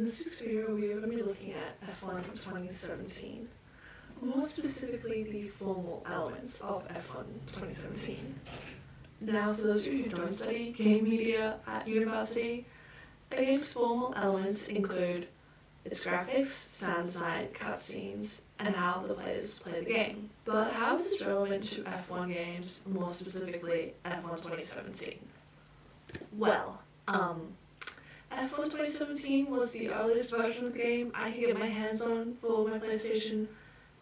this week's video we are going to be looking at F1 2017, more specifically the formal elements of F1 2017. Now, for those of you who don't study game media at university, a game's formal elements include its graphics, sound design, cutscenes, and how the players play the game. But how is this relevant to F1 games, more specifically F1 2017? Well, F1 2017 was the earliest version of the game I could get my hands on for my PlayStation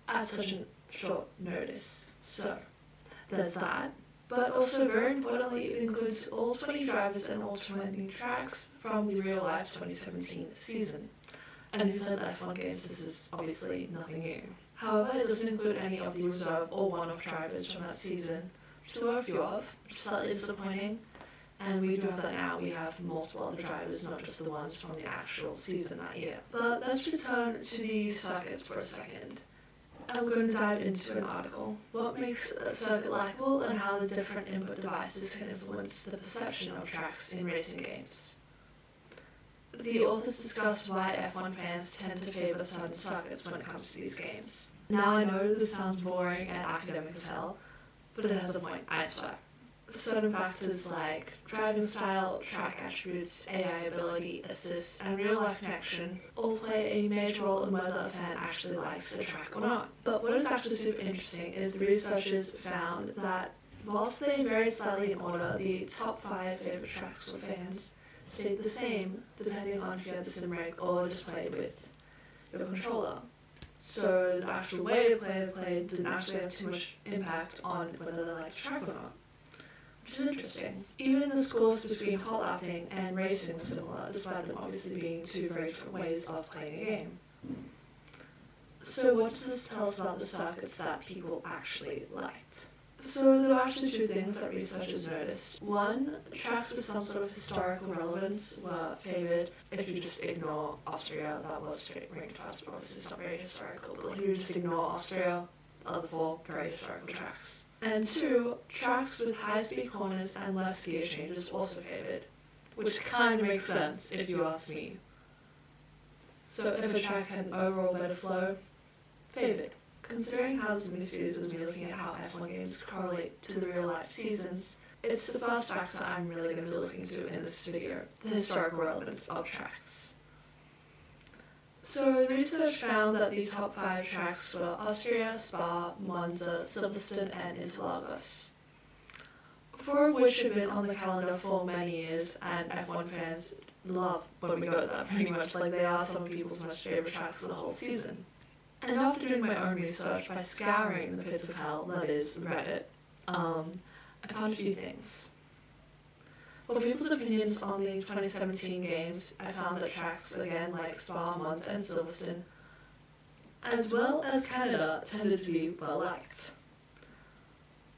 at such a short notice. So, there's that. But also, very importantly, it includes all 20 drivers and all 20 tracks from the real-life 2017 season. And if you played the F1 games, this is obviously nothing new. However, it doesn't include any of the reserve or one-off drivers from that season, which there were a few of, which is slightly disappointing. And we do have that now. We have multiple other drivers, not just the ones from the actual season that year. But let's return to the circuits for a second. And we're going to dive into an article. What makes a circuit likable and how the different input devices can influence the perception of tracks in racing games. The authors discuss why F1 fans tend to favour certain circuits when it comes to these games. Now I know this sounds boring and academic as hell, but it has a point, I swear. Certain factors like driving style, track attributes, AI ability, assists, and real-life connection all play a major role in whether a fan actually likes a track or not. But what is actually super interesting is the researchers found that whilst they varied slightly in order, the top 5 favourite tracks for fans stayed the same depending on if you had the sim rig or just played with your controller. So the actual way the player played didn't actually have too much impact on whether they liked the track or not. Which is interesting. Even the scores between hot lapping and racing were similar, despite them obviously being two very different ways of playing a game. So what does this tell us about the circuits that people actually liked? So there were actually two things that researchers noticed. One, tracks with some sort of historical relevance were favoured. If you just ignore Austria, that was ranked first, but obviously it's not very historical, but if you just ignore Austria, the other 4 very historical tracks. And 2, tracks with high-speed corners and less gear changes also favoured, which kind of makes sense if you ask me. So if a track had an overall better flow, favoured. Considering how this miniseries is me looking at how F1 games correlate to the real-life seasons, it's the first factor I'm really going to be looking into in this video, the historical relevance of tracks. So the research found that the top 5 tracks were Austria, Spa, Monza, Silverstone and Interlagos. 4 of which have been on the calendar for many years, and F1 fans love when we go there pretty much, like they are some of people's most favourite tracks of the whole season. And after doing my own research by scouring the pits of hell, that is Reddit, I found a few things. For people's opinions on the 2017 games, I found that tracks, again, like Spa, Monza and Silverstone, as well as Canada, tended to be well liked,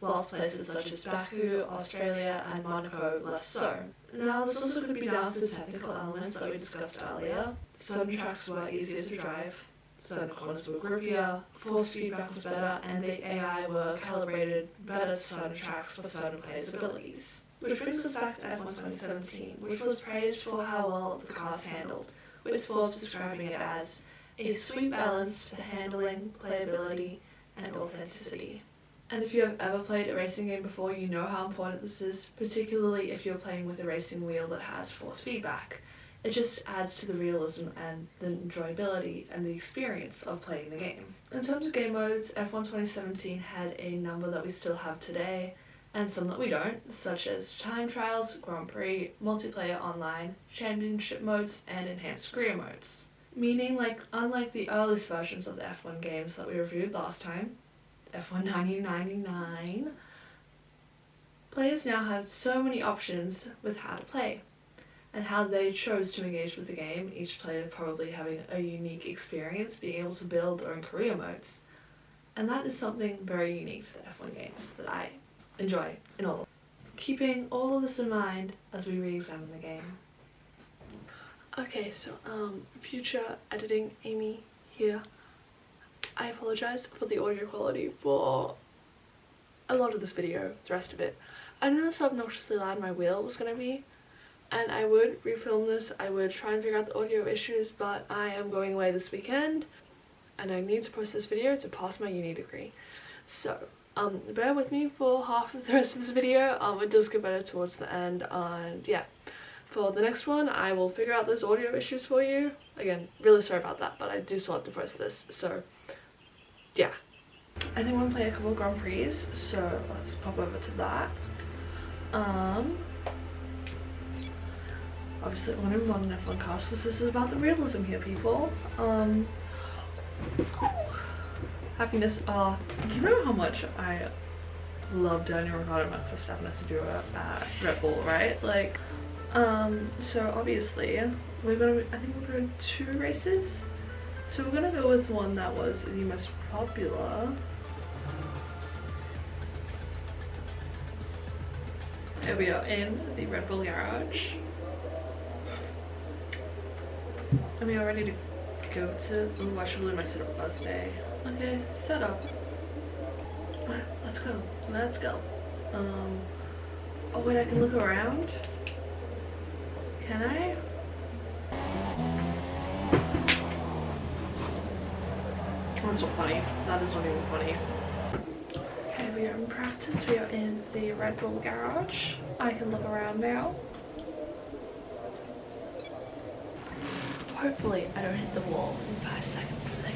whilst places such as Baku, Australia and Monaco less so. Now this also could be down to the technical elements that we discussed earlier. Certain tracks were easier to drive, certain corners were grippier, force feedback was better, and the AI were calibrated better to certain tracks for certain players' abilities. Which brings us back to F1 2017, which was praised for how well the cars handled, with Forbes describing it as a sweet balance to the handling, playability, and authenticity. And if you have ever played a racing game before, you know how important this is, particularly if you're playing with a racing wheel that has force feedback. It just adds to the realism and the enjoyability and the experience of playing the game. In terms of game modes, F1 2017 had a number that we still have today, and some that we don't, such as time trials, Grand Prix, multiplayer online, championship modes, and enhanced career modes. Meaning, unlike the earliest versions of the F1 games that we reviewed last time, F1 1999, players now have so many options with how to play, and how they chose to engage with the game, each player probably having a unique experience, being able to build their own career modes. And that is something very unique to the F1 games that I enjoy in all of them. Keeping all of this in mind as we re-examine the game. Okay, so future editing Amy here. I apologise for the audio quality for a lot of this video, the rest of it. I didn't know how obnoxiously loud my wheel was going to be, and I would refilm this. I would try and figure out the audio issues, but I am going away this weekend and I need to post this video to pass my uni degree. So bear with me for half of the rest of this video. It does get better towards the end, and yeah, for the next one I will figure out those audio issues for you. Again, really sorry about that, but I do still have to post this, so yeah. I think I'm gonna play a couple of Grand Prix, so let's pop over to that. Obviously I want to run an F1 cast because this is about the realism here, people. Happiness. You know how much I love Daniel Ricciardo and Max Verstappen as a duo at Red Bull, right? Like, so obviously we're gonna, I think we're doing 2 races. So we're gonna go with one that was the most popular. Here we are in the Red Bull garage. And we are ready to go to, ooh, I should leave my setup first day. Okay, setup. Alright, let's go. Let's go. Oh wait, I can look around? Can I? That's not funny. That is not even funny. Okay, we are in practice. We are in the Red Bull garage. I can look around now. Hopefully I don't hit the wall in 5 seconds again.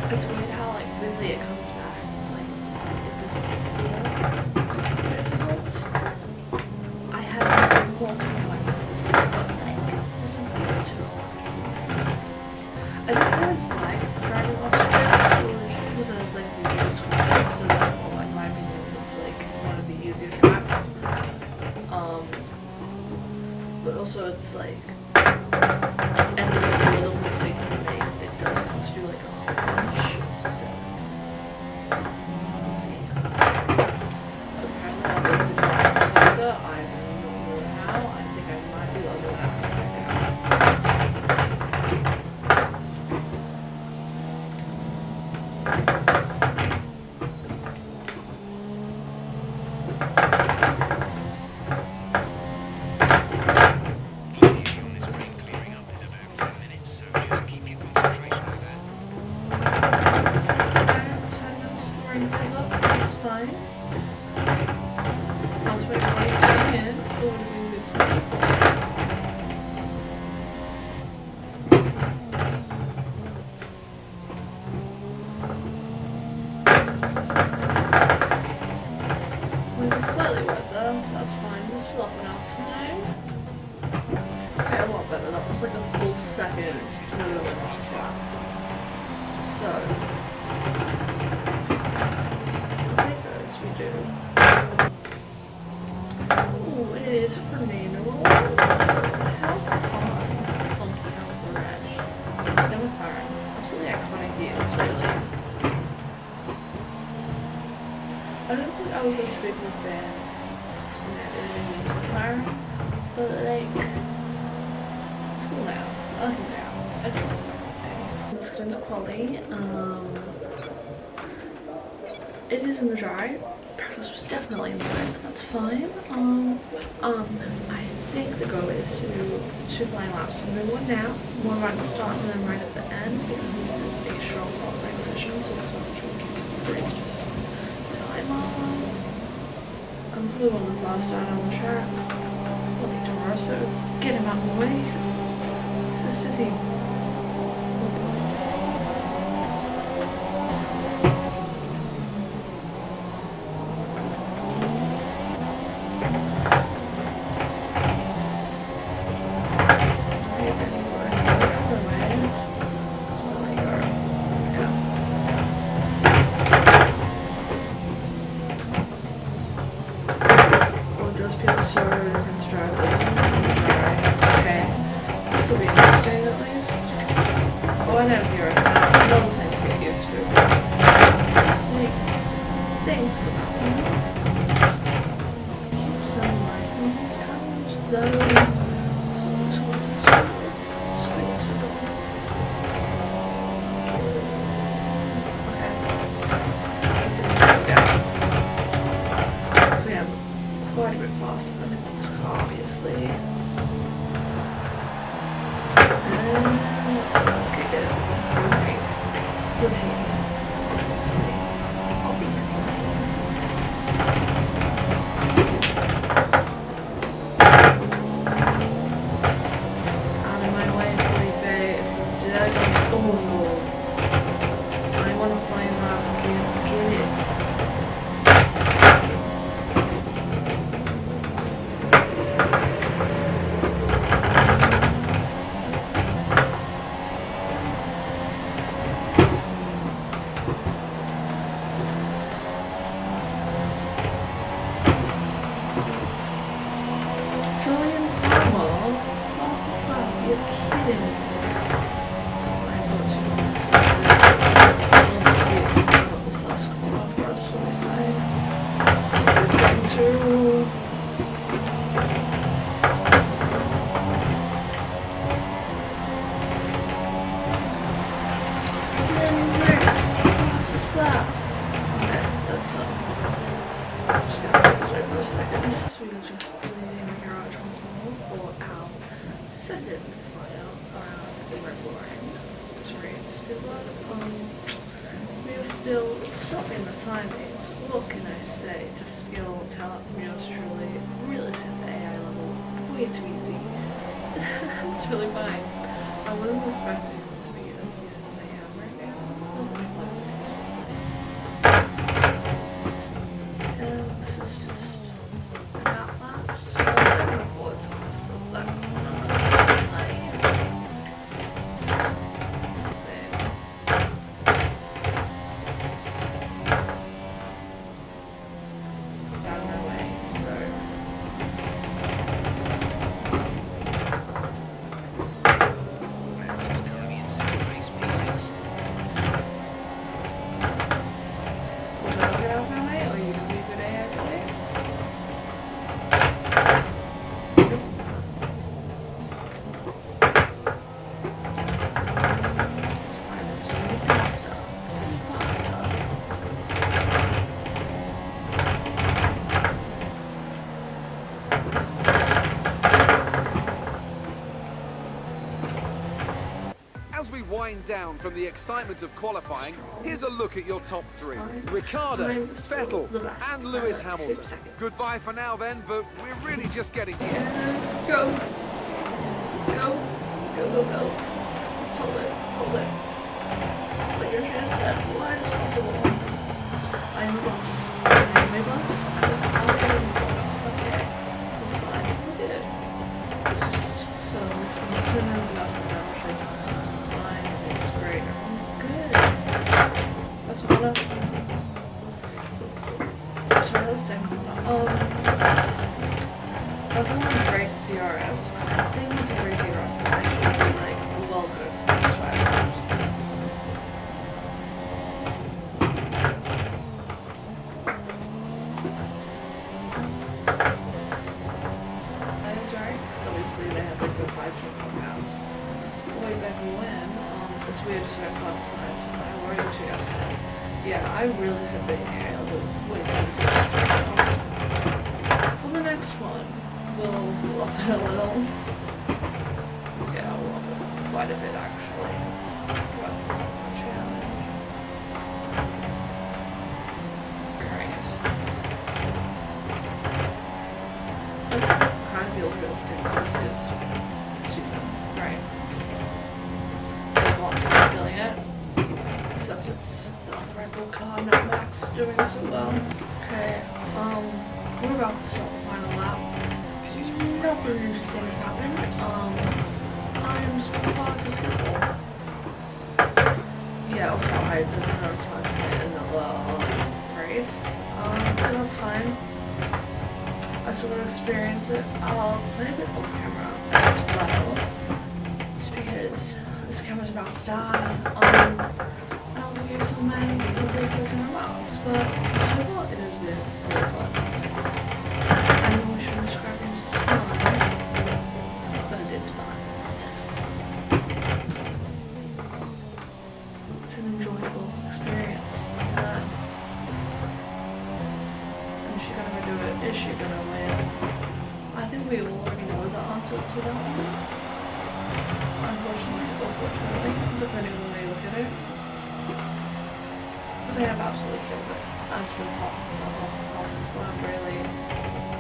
It's weird how like quickly it comes back. Like it doesn't feel difficult. I have multiple moments, but like it doesn't feel too hard. I think I was like driving Australia because I was like really square, so therefore like my opinion is like one of the easier tracks. But also it's like, and then like a little mistake you make, it does cost you like a whole bunch. So we'll see. Apparently that was the Johnson Center. I don't know how. I think I might be able to do that right I don't think I was a big fan of this McLaren, but like, it's cool now. I like it now. I don't like it. Let's get into quality. It is in the dry. Practice was definitely in the dry, but that's fine. I think the goal is to do 2 flying laps. So I'm doing one now, one right at the start, and then right at the end, because this is a short qualifying session, so it's not it's just time on. I'm probably one of the last down on the track. I'll be tomorrow, so get him out of the way. Sister team. Quite a bit faster than this car, obviously. Let's kick it. Nice. Continue. Obviously. Out of my way, Felipe. Oh. I want to flame that. Get it. Still stopping the timings. What can I say? Just skill, talent, yours truly. Really set the AI level way too easy. It's really fine. I wasn't expecting it to be as easy as I am right now. It wasn't expecting. And this is just that lap, so I'm looking forward to this. So that As we wind down from the excitement of qualifying, here's a look at your top three. Ricciardo, Vettel and Lewis Hamilton. Goodbye for now then, but we're really just getting... Go. Go. Go, go, go. Just hold it. Hold it. Put your chest as wide as possible. I am a boss. I am a boss. Okay. Fine. We did it. It's just so listen as a basketball. I was want to break DRS. I think it was a great DRS that I should be like well good. That's why I used. Right? So obviously they have like the 5 pounds. Way back when, this we just got caught size. I already 2 hours ahead. Yeah, I really said the air a little way too for the next one, we'll up it a little. Yeah, we'll up it quite a bit actually. What's this challenge? Very nice. Let's kind of feel realistic since it's super, right? I'm still feeling it. Except it's the other Red Bull car, not Max, doing so well. Okay, we're about to start the final lap. Nothing interesting has happened. I'm just far too skillful. Yeah, also I didn't know time to play another race. But that's fine. I still want to experience it. I'll play a bit off camera as well. Just because this camera's about to die. I'll give you some of my videos in a while. But so far it has been really fun. I know we should describe it as fun. to them. Unfortunately, depending on the way you look at it. Because I have absolutely killed it. I've been process lab really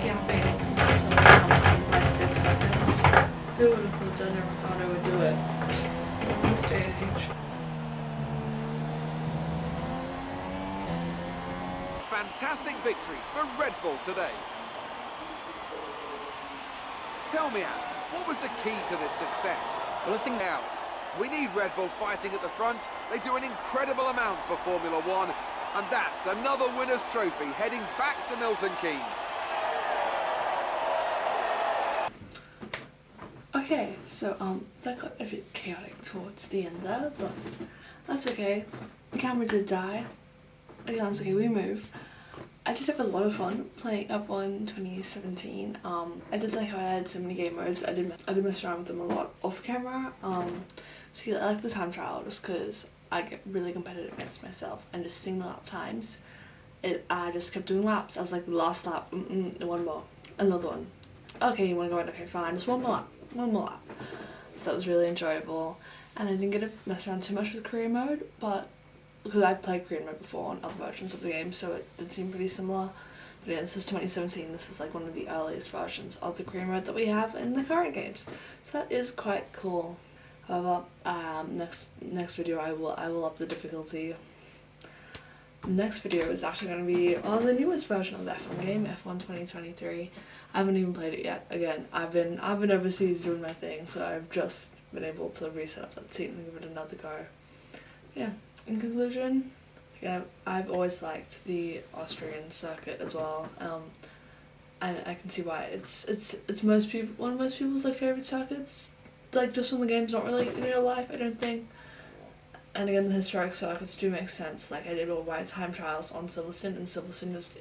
gapping into so many by 6 seconds. Who would have thought Daniel Ricciardo would do it in this day and age? Fantastic victory for Red Bull today. Tell me, Ant, what was the key to this success? Well, I think out. We need Red Bull fighting at the front. They do an incredible amount for Formula One, and that's another winner's trophy heading back to Milton Keynes. Okay, so that got a bit chaotic towards the end there, but that's okay. The camera did die. Again, that's okay, we move. I did have a lot of fun playing F1 2017. I did like how I had so many game modes. I did mess around with them a lot off camera. So I like the time trial just because I get really competitive against myself and just seeing the lap times. I just kept doing laps. I was like, the last lap, one more, another one. Okay, you want to go in? Okay, fine, just one more lap. So that was really enjoyable. And I didn't get to mess around too much with career mode, but because I've played career mode before on other versions of the game, so it did seem pretty similar. But yeah, this is 2017, this is like one of the earliest versions of the career mode that we have in the current games. So that is quite cool. However, next video I will up the difficulty. The next video is actually going to be on the newest version of the F1 game, F1 2023. I haven't even played it yet. Again, I've been overseas doing my thing, so I've just been able to reset up that seat and give it another go. Yeah. In conclusion, yeah, I've always liked the Austrian circuit as well, and I can see why it's one of most people's like favorite circuits. Like just on the games, not really in real life, I don't think. And again, the historic circuits do make sense. Like I did all my time trials on Silverstone, and Silverstone was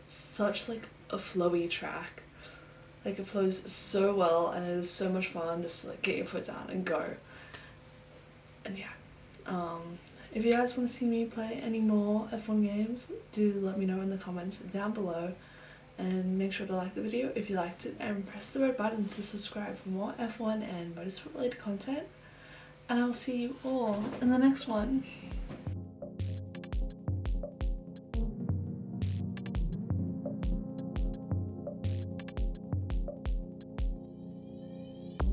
such like a flowy track. Like it flows so well, and it is so much fun just to like get your foot down and go. And yeah. If you guys want to see me play any more F1 games, do let me know in the comments down below, and make sure to like the video if you liked it, and press the red button to subscribe for more F1 and motorsport related content, and I will see you all in the next one.